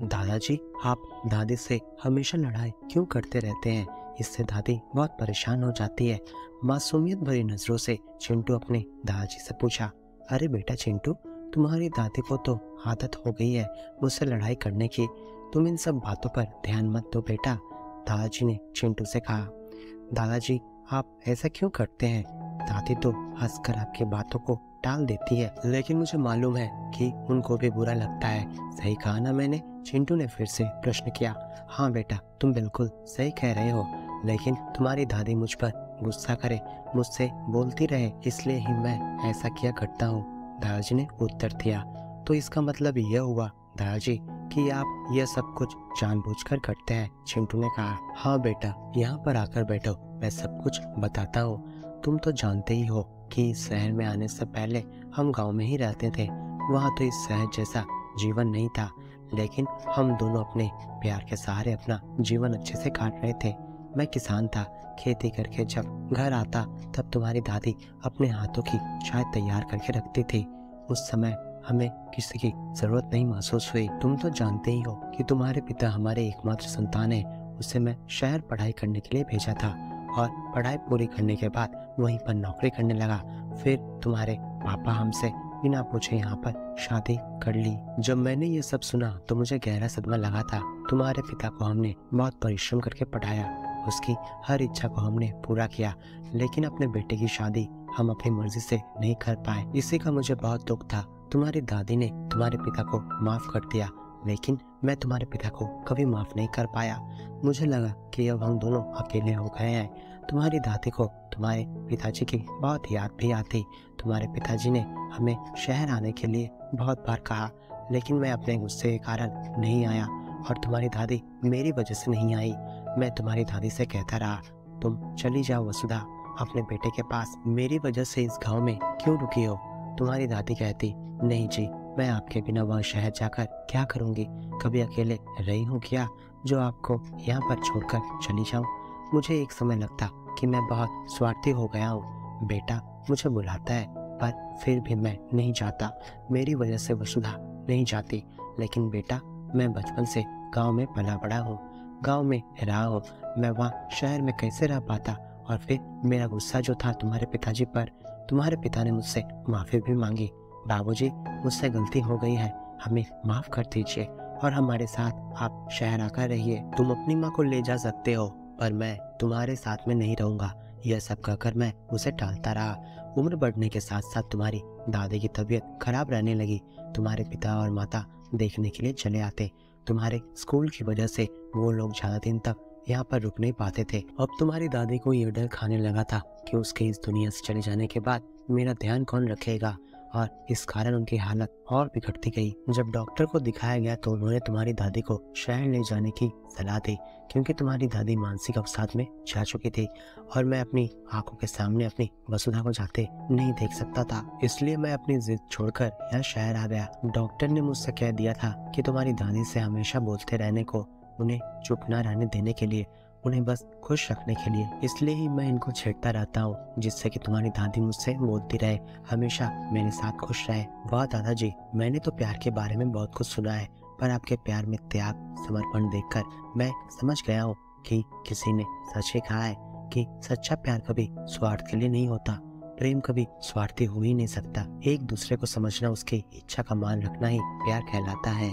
दादाजी, आप दादी से हमेशा लड़ाई क्यों करते रहते हैं? इससे दादी बहुत परेशान हो जाती है। मासूमियत भरी नजरों से चिंटू अपने दादाजी से पूछा, अरे बेटा चिंटू, तुम्हारी दादी को तो आदत हो गई है मुझसे लड़ाई करने की। तुम इन सब बातों पर ध्यान मत दो बेटा, दादाजी ने चिंटू से कहा। दादाजी, आप ऐसा क्यों करते हैं? दादी तो हंसकर आपकी बातों को टाल देती है, लेकिन मुझे मालूम है कि उनको भी बुरा लगता है। सही कहा ना मैंने? चिंटू ने फिर से प्रश्न किया। हाँ बेटा, तुम बिल्कुल सही कह रहे हो, लेकिन तुम्हारी दादी मुझ पर गुस्सा करे, मुझसे बोलती रहे, इसलिए ही मैं ऐसा किया करता हूँ, दादाजी ने उत्तर दिया। तो इसका मतलब यह हुआ दादाजी कि आप यह सब कुछ जानबूझकर करते हैं? चिंटू ने कहा। हाँ बेटा, यहाँ पर आकर बैठो, मैं सब कुछ बताता हूँ। तुम तो जानते ही हो कि इस शहर में आने से पहले हम गांव में ही रहते थे। वहाँ तो इस शहर जैसा जीवन नहीं था, लेकिन हम दोनों अपने प्यार के सहारे अपना जीवन अच्छे से काट रहे थे। मैं किसान था, खेती करके जब घर आता तब तुम्हारी दादी अपने हाथों की चाय तैयार करके रखती थी। उस समय हमें किसी की जरूरत नहीं महसूस हुई। तुम तो जानते ही हो कि तुम्हारे पिता हमारे एकमात्र संतान है। उसे मैं शहर पढ़ाई करने के लिए भेजा था और पढ़ाई पूरी करने के बाद वहीं पर नौकरी करने लगा। फिर तुम्हारे पापा हमसे बिना पूछे यहाँ पर शादी कर ली। जब मैंने ये सब सुना तो मुझे गहरा सदमा लगा था। तुम्हारे पिता को हमने बहुत परिश्रम करके पढ़ाया, उसकी हर इच्छा को हमने पूरा किया, लेकिन अपने बेटे की शादी हम अपनी मर्जी से नहीं कर पाए। इसी का मुझे बहुत दुख था। तुम्हारी दादी ने तुम्हारे पिता को माफ कर दिया, लेकिन मैं तुम्हारे पिता को कभी माफ नहीं कर पाया। मुझे लगा कि अब हम दोनों अकेले हो गए हैं। तुम्हारी दादी को तुम्हारे पिताजी की बहुत याद भी आती। तुम्हारे पिताजी ने हमें शहर आने के लिए बहुत बार कहा, लेकिन मैं अपने गुस्से के कारण नहीं आया और तुम्हारी दादी मेरी वजह से नहीं आई। मैं तुम्हारी दादी से कहता रहा, तुम चली जाओ वसुधा अपने बेटे के पास, मेरी वजह से इस गांव में क्यों रुकी हो? तुम्हारी दादी कहती, नहीं जी, मैं आपके बिना वहाँ शहर जाकर क्या करूँगी? कभी अकेले रही हूँ क्या जो आपको यहाँ पर छोड़कर चली जाऊँ? मुझे एक समय लगता कि मैं बहुत स्वार्थी हो गया हूँ। बेटा मुझे बुलाता है पर फिर भी मैं नहीं जाता, मेरी वजह से वसुधा नहीं जाती। लेकिन बेटा, मैं बचपन से गांव में पला बड़ा हूँ, गांव में रहा हूँ, मैं वहाँ शहर में कैसे रह पाता? और फिर मेरा गुस्सा जो था तुम्हारे पिताजी पर, तुम्हारे पिता ने मुझसे माफी भी मांगी। बाबूजी, मुझसे गलती हो गई है, हमें माफ कर दीजिए और हमारे साथ आप शहर आकर रहिए। तुम अपनी माँ को ले जा सकते हो, पर मैं तुम्हारे साथ में नहीं रहूंगा। यह सब कहकर मैं उसे टालता रहा। उम्र बढ़ने के साथ साथ तुम्हारी दादी की तबीयत खराब रहने लगी। तुम्हारे पिता और माता देखने के लिए चले आते। तुम्हारे स्कूल की वजह से वो लोग ज्यादा दिन तक यहाँ पर रुक नहीं पाते थे। अब तुम्हारी दादी को ये डर खाने लगा था कि उसके इस दुनिया से चले जाने के बाद मेरा ध्यान कौन रखेगा, और इस कारण उनकी हालत और बिगड़ती गई। जब डॉक्टर को दिखाया गया तो उन्होंने तुम्हारी दादी को शहर ले जाने की सलाह दी, क्योंकि तुम्हारी दादी मानसिक अवसाद में जा चुकी थी और मैं अपनी आंखों के सामने अपनी वसुधा को जाते नहीं देख सकता था। इसलिए मैं अपनी जिद छोड़कर यहाँ शहर आ गया। डॉक्टर ने मुझसे कह दिया था कि तुम्हारी दादी से हमेशा बोलते रहने को, उन्हें चुप न रहने देने के लिए, उन्हें बस खुश रखने के लिए। इसलिए ही मैं इनको छेड़ता रहता हूँ, जिससे कि तुम्हारी दादी मुझसे बोलती रहे, हमेशा मेरे साथ खुश रहे। वाह दादाजी, मैंने तो प्यार के बारे में बहुत कुछ सुना है, पर आपके प्यार में त्याग, समर्पण देखकर मैं समझ गया हूँ कि किसी ने सच ही कहा है कि सच्चा प्यार कभी स्वार्थ के लिए नहीं होता। प्रेम कभी स्वार्थी हो ही नहीं सकता। एक दूसरे को समझना, उसकी इच्छा का मान रखना ही प्यार कहलाता है।